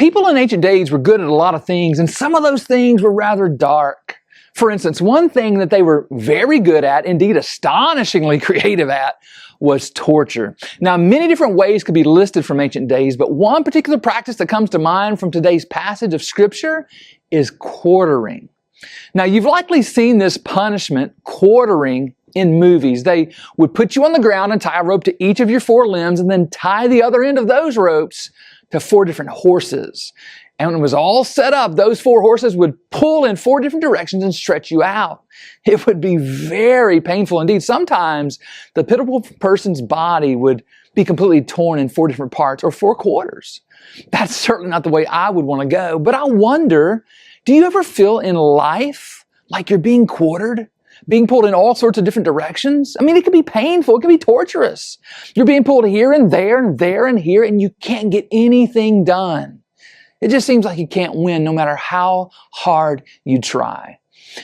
People in ancient days were good at a lot of things, and some of those things were rather dark. For instance, one thing that they were very good at, indeed astonishingly creative at, was torture. Now, many different ways could be listed from ancient days, but one particular practice that comes to mind from today's passage of Scripture is quartering. Now, you've likely seen this punishment, quartering, in movies. They would put you on the ground and tie a rope to each of your 4 limbs and then tie the other end of those ropes to 4 different horses. And when it was all set up, those 4 horses would pull in 4 different directions and stretch you out. It would be very painful indeed. Sometimes the pitiful person's body would be completely torn in 4 different parts or 4 quarters. That's certainly not the way I would want to go. But I wonder, do you ever feel in life like you're being quartered? Being pulled in all sorts of different directions? I mean, it could be painful. It could be torturous. You're being pulled here and there and there and here, and you can't get anything done. It just seems like you can't win no matter how hard you try.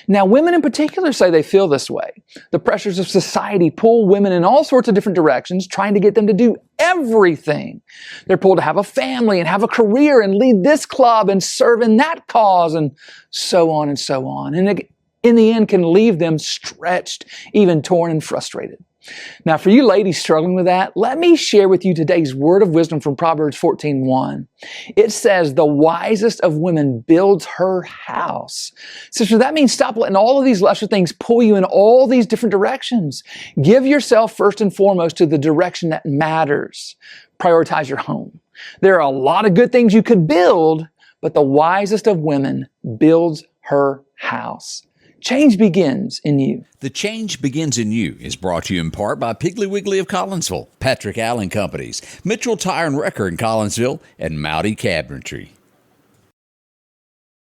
Now, women in particular say they feel this way. The pressures of society pull women in all sorts of different directions, trying to get them to do everything. They're pulled to have a family and have a career and lead this club and serve in that cause and so on and so on. And it, in the end, can leave them stretched, even torn and frustrated. Now, for you ladies struggling with that, let me share with you today's word of wisdom from Proverbs 14:1. It says, the wisest of women builds her house. Sister, that means stop letting all of these lesser things pull you in all these different directions. Give yourself first and foremost to the direction that matters. Prioritize your home. There are a lot of good things you could build, but the wisest of women builds her house. Change begins in you. The Change Begins in You is brought to you in part by Piggly Wiggly of Collinsville, Patrick Allen Companies, Mitchell Tire and Wrecker in Collinsville, and Mowdy Cabinetry.